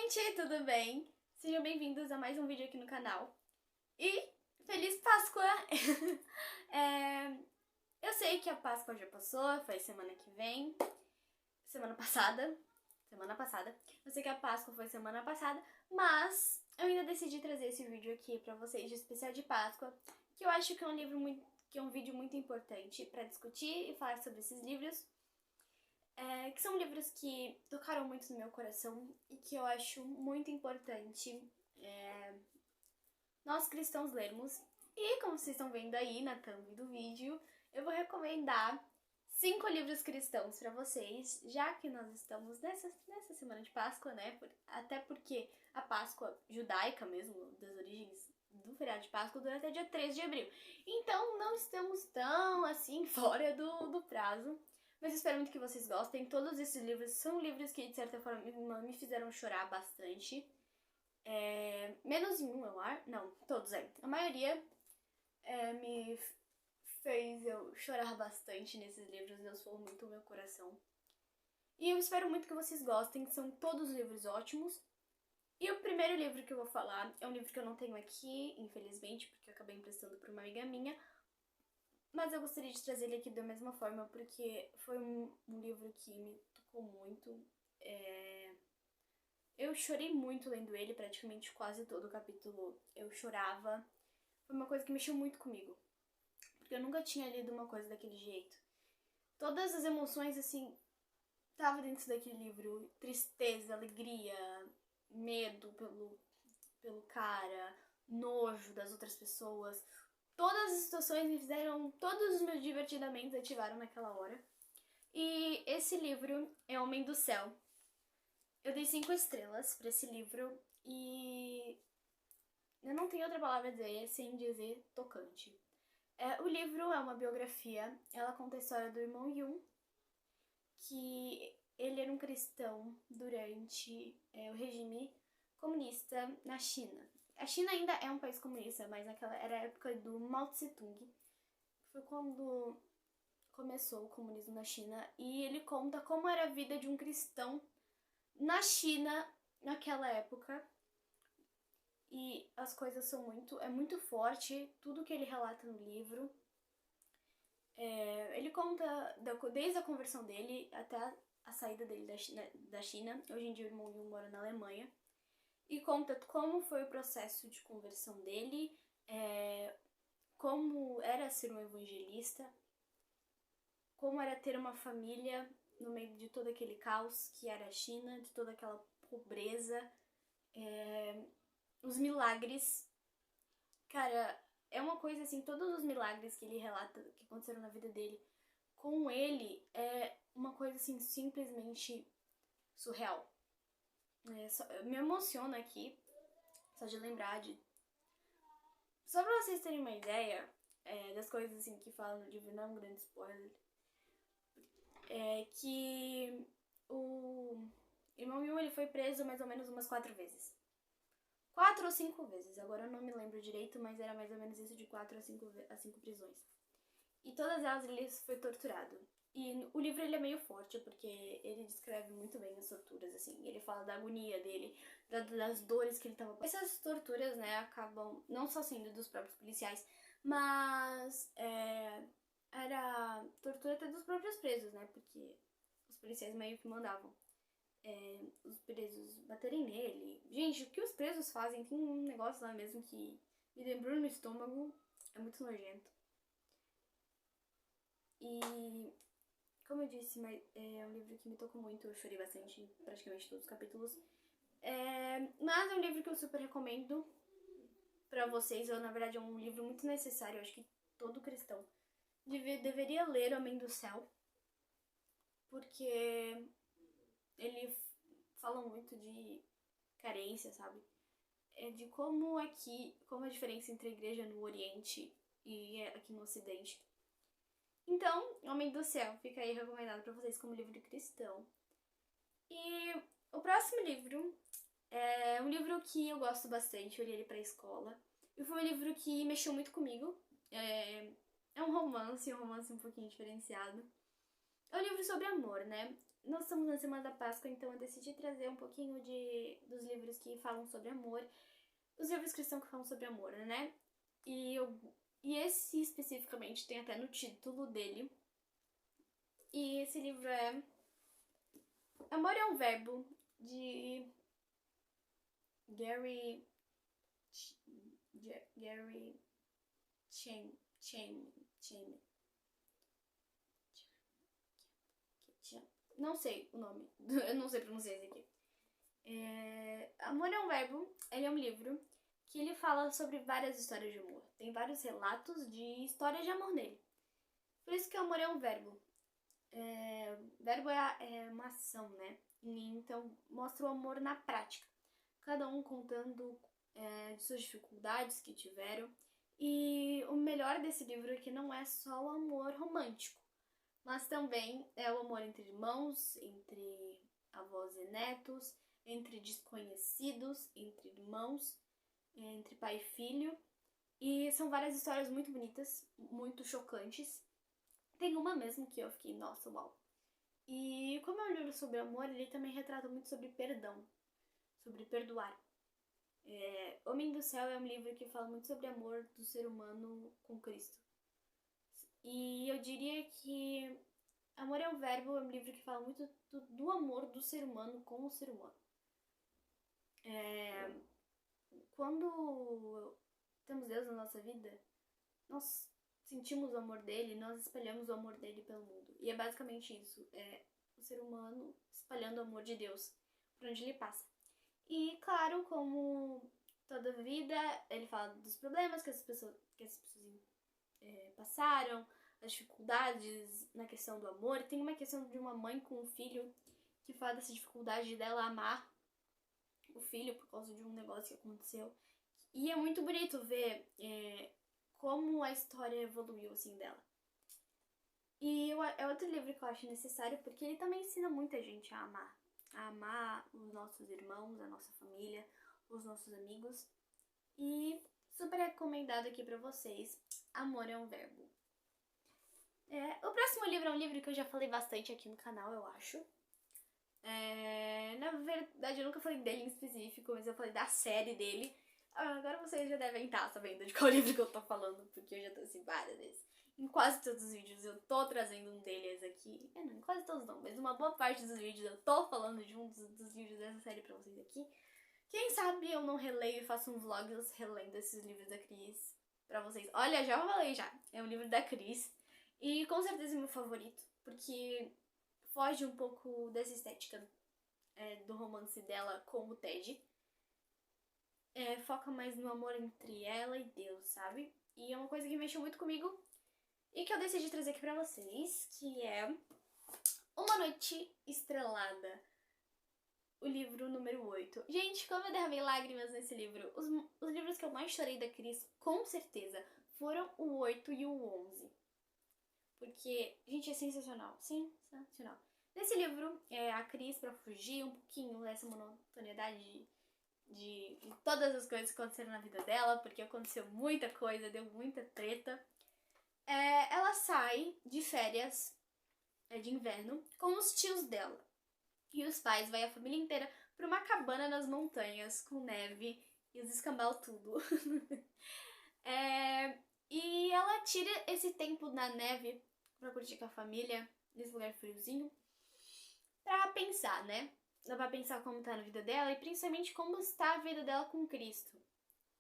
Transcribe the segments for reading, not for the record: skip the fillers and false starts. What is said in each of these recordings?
gente, tudo bem? Sejam bem-vindos a mais um vídeo aqui no canal. E Feliz Páscoa! Eu sei que a Páscoa já passou, foi semana que vem, semana passada. Eu sei que a Páscoa foi semana passada, mas eu ainda decidi trazer esse vídeo aqui pra vocês de especial de Páscoa, que eu acho que é um vídeo muito importante pra discutir e falar sobre esses livros. Que são livros que tocaram muito no meu coração e que eu acho muito importante nós cristãos lermos. E como vocês estão vendo aí na thumb do vídeo, eu vou recomendar 5 livros cristãos pra vocês, já que nós estamos nessa semana de Páscoa, né? Até porque a Páscoa judaica mesmo, das origens do feriado de Páscoa, dura até dia 13 de abril. Então não estamos tão assim fora do prazo. Mas espero muito que vocês gostem. Todos esses livros são livros que, de certa forma, me fizeram chorar bastante. Menos em um, eu acho. Não, todos aí. A maioria me fez eu chorar bastante nesses livros. Deus falou muito o meu coração. E eu espero muito que vocês gostem. São todos livros ótimos. E o primeiro livro que eu vou falar é um livro que eu não tenho aqui, infelizmente, porque eu acabei emprestando para uma amiga minha. Mas eu gostaria de trazer ele aqui da mesma forma, porque foi um livro que me tocou muito. Eu chorei muito lendo ele, praticamente quase todo o capítulo eu chorava. Foi uma coisa que mexeu muito comigo, porque eu nunca tinha lido uma coisa daquele jeito. Todas as emoções, assim, estavam dentro daquele livro. Tristeza, alegria, medo pelo cara, nojo das outras pessoas. Todas as situações me fizeram, todos os meus divertidamente ativaram naquela hora. E esse livro é Homem do Céu. Eu dei 5 estrelas pra esse livro e eu não tenho outra palavra a dizer sem dizer tocante. O livro é uma biografia, ela conta a história do irmão Yun, que ele era um cristão durante o regime comunista na China. A China ainda é um país comunista, mas naquela era a época do Mao Tse-tung, que foi quando começou o comunismo na China, e ele conta como era a vida de um cristão na China naquela época. E as coisas são muito forte, tudo que ele relata no livro. Ele conta desde a conversão dele até a saída dele da China. Hoje em dia o irmão Yun mora na Alemanha. E conta como foi o processo de conversão dele, como era ser um evangelista, como era ter uma família no meio de todo aquele caos que era a China, de toda aquela pobreza, os milagres. Cara, é uma coisa assim, todos os milagres que ele relata que aconteceram na vida dele com ele é uma coisa assim simplesmente surreal. Me emociona aqui, só de lembrar de... Só pra vocês terem uma ideia das coisas assim que falam no livro, não é um grande spoiler, que o irmão Yun ele foi preso mais ou menos umas 4 vezes. 4 ou 5 vezes, agora eu não me lembro direito, mas era mais ou menos isso, de 4 a 5 prisões. E todas elas ele foi torturado. E o livro ele é meio forte, porque ele descreve muito bem as torturas, assim. Ele fala da agonia dele, das dores que ele tava... Essas torturas, né, acabam não só sendo dos próprios policiais, mas era tortura até dos próprios presos, né, porque os policiais meio que mandavam os presos baterem nele. Gente, o que os presos fazem, tem um negócio lá mesmo que me lembrou no estômago, é muito nojento. E, como eu disse, é um livro que me tocou muito, eu chorei bastante em praticamente todos os capítulos. Mas é um livro que eu super recomendo pra vocês. Na verdade, é um livro muito necessário, eu acho que todo cristão deveria ler Homem do Céu, porque ele fala muito de carência, sabe? De como a diferença entre a igreja no Oriente e aqui no Ocidente. Então, Homem do Céu fica aí recomendado pra vocês como livro cristão. E o próximo livro é um livro que eu gosto bastante, eu li ele pra escola. E foi um livro que mexeu muito comigo. É um romance um pouquinho diferenciado. É um livro sobre amor, né? nós estamos na Semana da Páscoa, então eu decidi trazer um pouquinho dos livros que falam sobre amor, os livros cristãos que falam sobre amor, né? E esse especificamente tem até no título dele. E esse livro é Amor é um Verbo, de Gary Chapman. Não sei o nome, eu não sei pronunciar isso aqui. Amor é um Verbo, ele é um livro que ele fala sobre várias histórias de amor. Tem vários relatos de histórias de amor nele. Por isso que o amor é um verbo. Verbo é uma ação, né? E então mostra o amor na prática. Cada um contando de suas dificuldades que tiveram. E o melhor desse livro é que não é só o amor romântico, mas também é o amor entre irmãos, entre avós e netos, entre desconhecidos, entre irmãos, entre pai e filho. E são várias histórias muito bonitas, muito chocantes. Tem uma mesmo que eu fiquei, nossa, uau. E como é um livro sobre amor, ele também retrata muito sobre perdão, sobre perdoar. Homem do Céu é um livro que fala muito sobre amor do ser humano com Cristo. E eu diria que Amor é um Verbo é um livro que fala muito do amor do ser humano com o ser humano. Quando temos Deus na nossa vida, nós sentimos o amor dele, nós espalhamos o amor dele pelo mundo. E é basicamente isso, o ser humano espalhando o amor de Deus por onde ele passa. E claro, como toda vida, ele fala dos problemas que as pessoas passaram, as dificuldades na questão do amor. Tem uma questão de uma mãe com um filho que fala dessa dificuldade dela amar o filho por causa de um negócio que aconteceu. E é muito bonito ver como a história evoluiu assim dela. E é outro livro que eu acho necessário porque ele também ensina muita gente a amar os nossos irmãos, a nossa família, os nossos amigos. E super recomendado aqui pra vocês, Amor é um Verbo. O próximo livro é um livro que eu já falei bastante aqui no canal, eu acho. Na verdade, eu nunca falei dele em específico, mas eu falei da série dele. Agora vocês já devem estar sabendo de qual livro que eu tô falando, porque eu já trouxe várias vezes. Em quase todos os vídeos eu tô trazendo um deles aqui. Não, em quase todos não, mas uma boa parte dos vídeos eu tô falando de um dos livros dessa série pra vocês aqui. Quem sabe eu não releio e faço um vlog relendo esses livros da Cris pra vocês. Olha, já falei já, é um livro da Cris. E com certeza é meu favorito, porque foge um pouco dessa estética do romance dela com o Ted. Foca mais no amor entre ela e Deus, sabe? E é uma coisa que mexeu muito comigo e que eu decidi trazer aqui pra vocês, que é Uma Noite Estrelada, o livro número 8. Gente, como eu derramei lágrimas nesse livro. Os livros que eu mais chorei da Cris, com certeza, foram o 8 e o 11. Porque, gente, é sensacional. Sensacional. Nesse livro, a Cris, pra fugir um pouquinho dessa monotonidade de todas as coisas que aconteceram na vida dela, porque aconteceu muita coisa, deu muita treta, ela sai de férias de inverno com os tios dela. E os pais, vai a família inteira pra uma cabana nas montanhas, com neve e os escambau tudo. E ela tira esse tempo na neve pra curtir com a família, nesse lugar friozinho, pra pensar, né? Pra pensar como tá na vida dela e principalmente como está a vida dela com Cristo.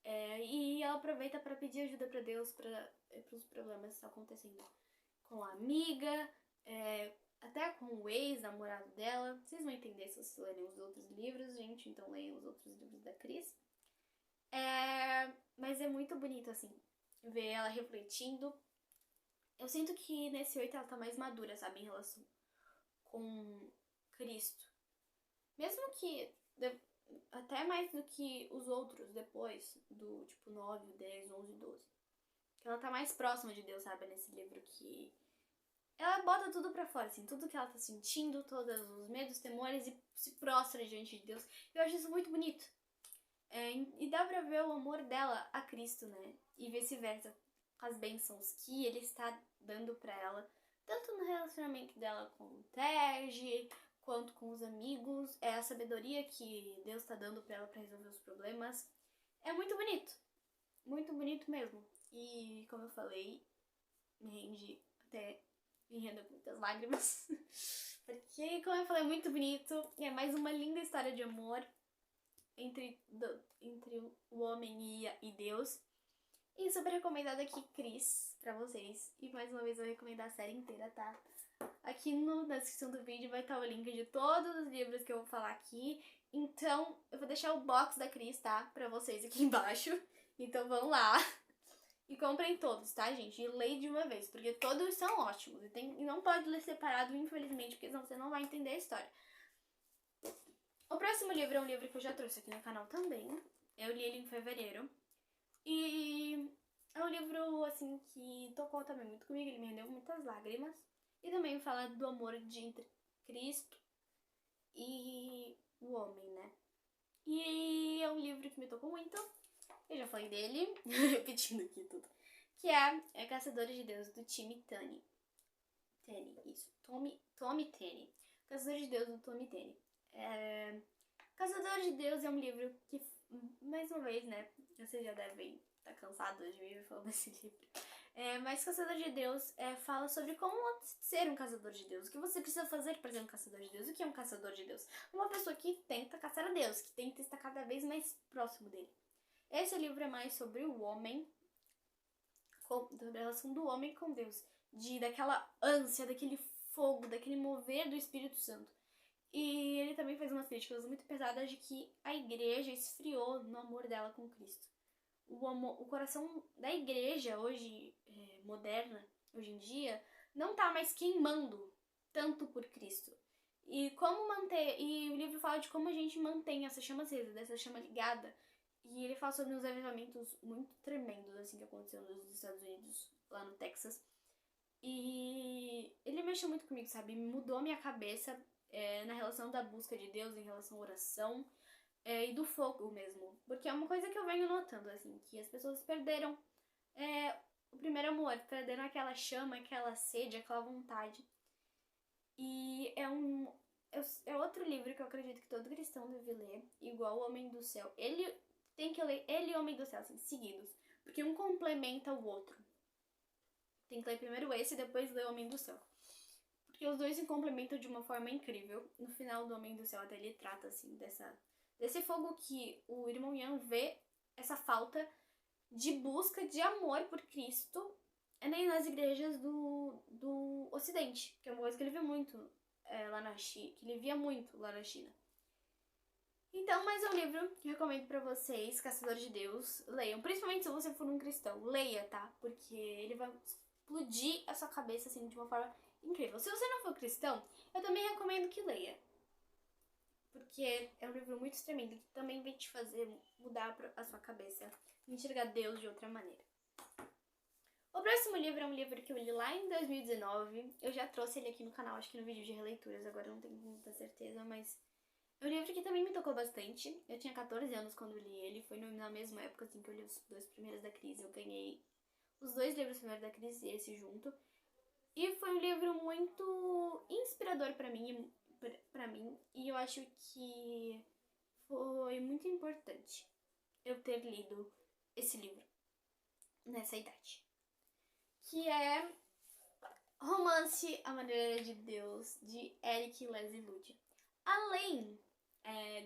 E ela aproveita pra pedir ajuda pra Deus pros problemas que estão acontecendo com a amiga, até com o ex-namorado dela. Vocês vão entender se vocês lerem os outros livros, gente, então leiam os outros livros da Cris. Mas é muito bonito, assim, ver ela refletindo. Eu sinto que nesse 8 ela tá mais madura, sabe, em relação com Cristo. Mesmo que, até mais do que os outros depois, do tipo 9, 10, 11, 12. Que ela tá mais próxima de Deus, sabe, nesse livro que ela bota tudo pra fora, assim, tudo que ela tá sentindo, todos os medos, temores e se prostra diante de Deus. Eu acho isso muito bonito. E dá pra ver o amor dela a Cristo, né? E vice-versa, as bênçãos que ele está dando pra ela, tanto no relacionamento dela com o Ted, quanto com os amigos, é a sabedoria que Deus tá dando pra ela pra resolver os problemas. É muito bonito mesmo. E como eu falei, me rendo com muitas lágrimas. Porque, como eu falei, é muito bonito. E é mais uma linda história de amor entre o homem e Deus. E super recomendado aqui, Cris, pra vocês. E mais uma vez eu vou recomendar a série inteira, tá? Aqui na descrição do vídeo vai estar o link de todos os livros que eu vou falar aqui. Então, eu vou deixar o box da Cris, tá? Pra vocês aqui embaixo. Então vão lá e comprem todos, tá, gente? E leia de uma vez, porque todos são ótimos. E não pode ler separado, infelizmente, porque senão você não vai entender a história. O próximo livro é um livro que eu já trouxe aqui no canal também. Eu li ele em fevereiro. E é um livro, assim, que tocou também muito comigo. Ele me rendeu muitas lágrimas. E também fala do amor entre Cristo e o homem, né? E é um livro que me tocou muito. Eu já falei dele, repetindo aqui tudo. Que é Caçadores de Deus, do Tim Tenney. Tommy Tenney. Caçadores de Deus, do Tommy Tenney. Caçadores de Deus é um livro que, mais uma vez, né? Vocês já devem estar cansados de me falar desse livro. Mas Caçador de Deus fala sobre como ser um caçador de Deus. O que você precisa fazer para ser um caçador de Deus. O que é um caçador de Deus? Uma pessoa que tenta caçar a Deus, que tenta estar cada vez mais próximo dele. Esse livro é mais sobre o homem, da relação do homem com Deus. Daquela ânsia, daquele fogo, daquele mover do Espírito Santo. E ele também faz umas críticas muito pesadas de que a igreja esfriou no amor dela com Cristo. O coração da igreja hoje, moderna, hoje em dia, não tá mais queimando tanto por Cristo. E o livro fala de como a gente mantém essa chama acesa, dessa chama ligada. E ele fala sobre uns avivamentos muito tremendos, assim, que aconteceu nos Estados Unidos, lá no Texas. E ele mexeu muito comigo, sabe? Mudou a minha cabeça na relação da busca de Deus, em relação à oração. E do fogo mesmo. Porque é uma coisa que eu venho notando, assim, que as pessoas perderam o primeiro amor, perderam aquela chama, aquela sede, aquela vontade. E é outro livro que eu acredito que todo cristão deve ler, igual O Homem do Céu. Ele tem que ler ele e O Homem do Céu, assim, seguidos. Porque um complementa o outro. Tem que ler primeiro esse e depois ler O Homem do Céu. Porque os dois se complementam de uma forma incrível. No final do Homem do Céu até ele trata, assim, desse fogo que o irmão Ian vê, essa falta de busca de amor por Cristo nem nas igrejas do Ocidente, que é uma coisa que ele vê muito lá na China, que ele via muito lá na China. Então, mais um livro que eu recomendo pra vocês, Caçadores de Deus, leiam, principalmente se você for um cristão, leia, tá? Porque ele vai explodir a sua cabeça, assim, de uma forma incrível. Se você não for cristão, eu também recomendo que leia. Porque é um livro muito tremendo que também vai te fazer mudar a sua cabeça e enxergar Deus de outra maneira. O próximo livro é um livro que eu li lá em 2019. Eu já trouxe ele aqui no canal, acho que no vídeo de releituras, agora eu não tenho muita certeza, mas é um livro que também me tocou bastante. Eu tinha 14 anos quando eu li ele, foi na mesma época assim, que eu li os dois primeiros da Cris. Eu ganhei os dois livros primeiros da Cris e esse junto. E foi um livro muito inspirador pra mim, e eu acho que foi muito importante eu ter lido esse livro nessa idade. Que é Romance à Maneira de Deus, de Eric e Leslie Wood. Além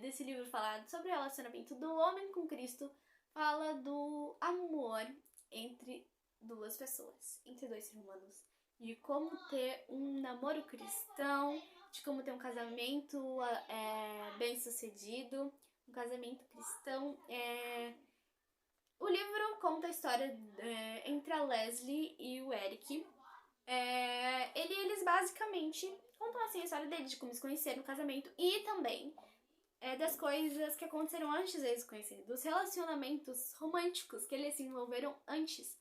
desse livro falar sobre o relacionamento do homem com Cristo, fala do amor entre duas pessoas, entre dois seres humanos. De como ter um namoro cristão, de como ter um casamento bem sucedido, um casamento cristão. O livro conta a história entre a Leslie e o Eric. Eles basicamente contam assim a história deles, de como eles se conheceram no casamento e também das coisas que aconteceram antes deles se conhecerem, dos relacionamentos românticos que eles se envolveram antes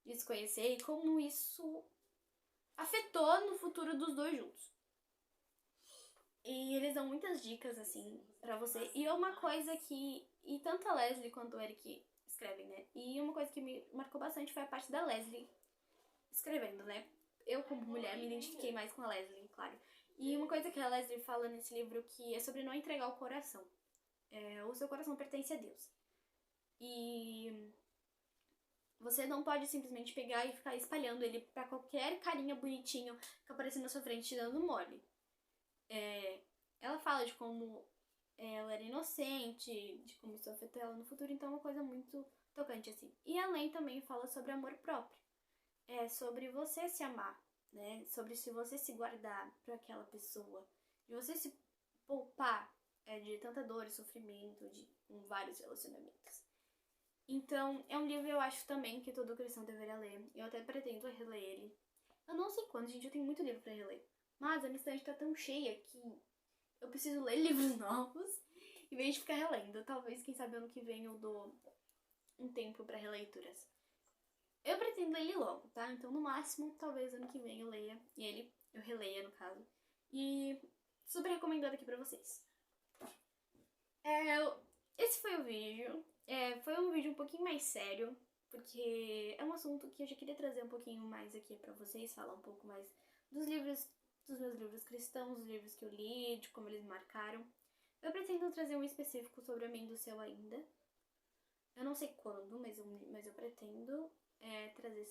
de se conhecer e como isso afetou no futuro dos dois juntos. E eles dão muitas dicas, assim, pra você. E uma coisa que... E tanto a Leslie quanto o Eric escrevem, né? E uma coisa que me marcou bastante foi a parte da Leslie escrevendo, né? Eu, como mulher, me identifiquei mais com a Leslie, claro. E uma coisa que a Leslie fala nesse livro que é sobre não entregar o coração. O seu coração pertence a Deus. E você não pode simplesmente pegar e ficar espalhando ele pra qualquer carinha bonitinho que aparecer na sua frente te dando mole. Ela fala de como ela era inocente, de como isso afetou ela no futuro, então é uma coisa muito tocante, assim. E além também fala sobre amor próprio. Sobre você se amar, né? Sobre se você se guardar pra aquela pessoa. De você se poupar de tanta dor e sofrimento, de vários relacionamentos. Então, é um livro eu acho também que todo cristão deveria ler. Eu até pretendo reler ele. Eu não sei quando, gente, eu tenho muito livro pra reler. Mas a minha estante tá tão cheia que eu preciso ler livros novos em vez de ficar relendo. Talvez, quem sabe, ano que vem eu dou um tempo pra releituras. Eu pretendo ler ele logo, tá? Então, no máximo, talvez ano que vem eu leia ele. Eu releia, no caso. E super recomendado aqui pra vocês. Esse foi o vídeo. Foi um vídeo um pouquinho mais sério, porque é um assunto que eu já queria trazer um pouquinho mais aqui pra vocês, falar um pouco mais dos livros, dos meus livros cristãos, dos livros que eu li, de como eles me marcaram. Eu pretendo trazer um específico sobre Amém do Céu ainda. Eu não sei quando, mas eu pretendo trazer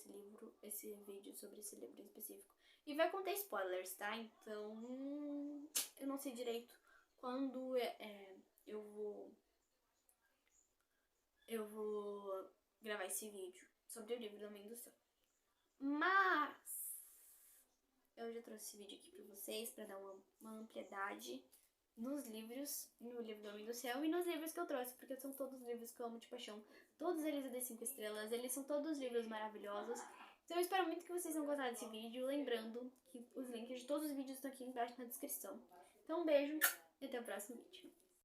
esse vídeo sobre esse livro em específico. E vai conter spoilers, tá? Então, eu não sei direito quando eu vou gravar esse vídeo sobre o livro do Amém do Céu. Mas eu já trouxe esse vídeo aqui pra vocês pra dar uma ampliedade nos livros, no livro do Amém do Céu e nos livros que eu trouxe, porque são todos livros que eu amo de paixão. Todos eles eu dei 5 estrelas, eles são todos livros maravilhosos. Então eu espero muito que vocês tenham gostado desse vídeo, lembrando que os links de todos os vídeos estão aqui embaixo na descrição. Então um beijo e até o próximo vídeo.